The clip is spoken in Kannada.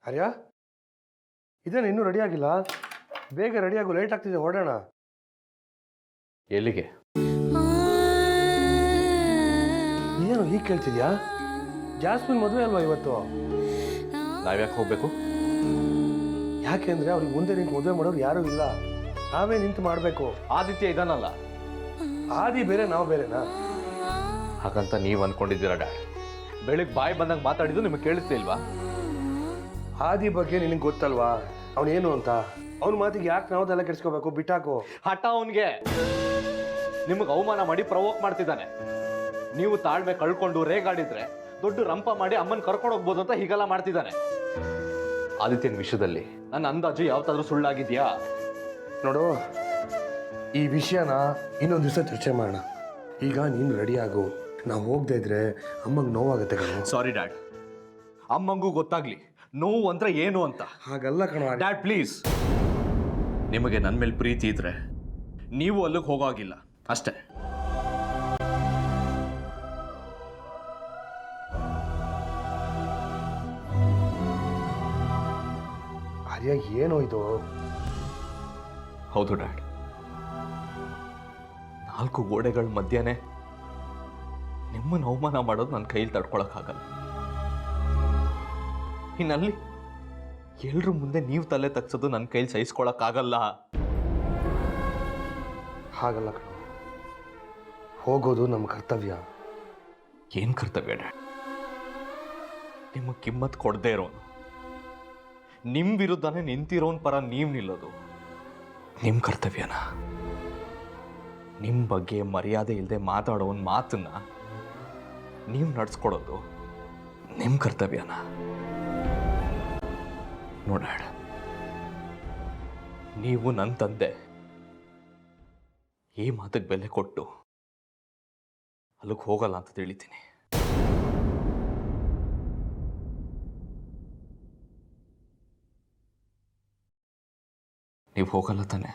ಆರ್ಯ ಇದೇನು ಇನ್ನೂ ರೆಡಿ ಆಗಿಲ್ಲ? ಬೇಗ ರೆಡಿ ಆಗು, ಲೇಟ್ ಆಗ್ತಿದೆ, ಹೊರಡೋಣ. ಎಲ್ಲಿಗೆ? ಏನು ಹೀಗೆ ಕೇಳ್ತಿದ್ಯಾ? ಜಾಸ್ಮಿನ್ ಮದುವೆ ಅಲ್ವಾ ಇವತ್ತು? ನಾವ್ಯಾಕೆ ಹೋಗ್ಬೇಕು? ಯಾಕೆಂದ್ರೆ ಅವ್ರಿಗೆ ಮುಂದೆ ನಿಂತು ಮದುವೆ ಮಾಡೋರು ಯಾರೂ ಇಲ್ಲ, ನಾವೇ ನಿಂತು ಮಾಡಬೇಕು. ಆದಿತ್ಯ ಇದಾನಲ್ಲ. ಆದಿ ಬೇರೆ, ನಾವು ಬೇರೆನಾ? ಹಾಗಂತ ನೀವು ಅನ್ಕೊಂಡಿದ್ದೀರಾ ಡ್ಯಾಡ್? ಬೆಳಿಗ್ಗೆ ಬಾಯಿ ಬಂದಂಗೆ ಮಾತಾಡಿದ್ದು ನಿಮಗೆ ಕೇಳಿಸ್ತಿಲ್ವಾ? ಆದಿ ಬಗ್ಗೆ ನಿನಗೆ ಗೊತ್ತಲ್ವಾ ಅವನೇನು ಅಂತ? ಅವನ ಮಾತಿಗೆ ಯಾಕೆ ನಾವು ತಲೆ ಕೆಡಿಸ್ಕೋಬೇಕು? ಬಿಟ್ಟಾಕು. ಹಠ ಅವನಿಗೆ. ನಿಮಗೆ ಅವಮಾನ ಮಾಡಿ ಪ್ರವೋಕ್ ಮಾಡ್ತಿದ್ದಾನೆ. ನೀವು ತಾಳ್ಮೆ ಕಳ್ಕೊಂಡು ರೇಗಾಡಿದ್ರೆ ದೊಡ್ಡ ರಂಪ ಮಾಡಿ ಅಮ್ಮನ ಕರ್ಕೊಂಡು ಹೋಗ್ಬೋದು ಅಂತ ಹೀಗೆಲ್ಲ ಮಾಡ್ತಿದ್ದಾನೆ. ಆದಿತ್ಯನ ವಿಷಯದಲ್ಲಿ ನನ್ನ ಅಂದಾಜು ಯಾವತ್ತಾದ್ರೂ ಸುಳ್ಳಾಗಿದ್ಯಾ? ನೋಡು, ಈ ವಿಷಯನ ಇನ್ನೊಂದು ದಿವಸ ಚರ್ಚೆ ಮಾಡೋಣ. ಈಗ ನೀನು ರೆಡಿ ಆಗು. ನಾವು ಹೋಗದೆ ಇದ್ರೆ ಅಮ್ಮಂಗೆ ನೋವಾಗುತ್ತೆ ಕಣೋ. ಸಾರಿ ಡ್ಯಾಡ್, ಅಮ್ಮಂಗೂ ಗೊತ್ತಾಗ್ಲಿ ನೋವು ಅಂದ್ರೆ ಏನು ಅಂತ. ಹಾಗಲ್ಲ ಕಣೋ ಡ್ಯಾಡ್ ಪ್ಲೀಸ್, ನಿಮಗೆ ನನ್ನ ಮೇಲೆ ಪ್ರೀತಿ ಇದ್ರೆ ನೀವು ಅಲ್ಲಿಗೆ ಹೋಗೋಗಿಲ್ಲ ಅಷ್ಟೇ. ಆರ್ಯ ಏನೋ ಇದು? ಹೌದು ಡ್ಯಾಡ್, 4 ಗೋಡೆಗಳ ಮಧ್ಯೆನೇ ನಿಮ್ಮನ್ನು ಅವಮಾನ ಮಾಡೋದು ನನ್ನ ಕೈಯಲ್ಲಿ ತಡ್ಕೊಳಕ್ಕಾಗಲ್ಲ. ಇನ್ನಲ್ಲಿ ಎಲ್ರ ಮುಂದೆ ನೀವು ತಲೆ ತಗ್ಸೋದು ನನ್ನ ಕೈಲಿ ಸಹಿಸ್ಕೊಳಕ್ಕಾಗಲ್ಲ. ಹಾಗಲ್ಲ ಕಣೋ, ಹೋಗೋದು ನಮ್ಮ ಕರ್ತವ್ಯ. ಏನು ಕರ್ತವ್ಯ ಡ್ಯಾಡ್? ನಿಮಗೆ ಕಿಮ್ಮತ್ ಕೊಡದೇ ಇರೋನು, ನಿಮ್ಮ ವಿರುದ್ಧನೇ ನಿಂತಿರೋನ್ ಪರ ನೀವು ನಿಲ್ಲೋದು ನಿಮ್ಮ ಕರ್ತವ್ಯನ? ನಿಮ್ಮ ಬಗ್ಗೆ ಮರ್ಯಾದೆ ಇಲ್ಲದೆ ಮಾತಾಡೋನ್ ಮಾತನ್ನ ನೀವು ನಡ್ಸ್ಕೊಡೋದು ನಿಮ್ಮ ಕರ್ತವ್ಯನ? ನೋಡಾಡ, ನೀವು ನನ್ನ ತಂದೆ. ಈ ಮಾತಿಗೆ ಬೆಲೆ ಕೊಟ್ಟು ಅಲ್ಲಿಗೆ ಹೋಗಲ್ಲ ಅಂತ ತಿಳಿತೀನಿ. ನೀವು ಹೋಗಲ್ಲ ತಾನೆ?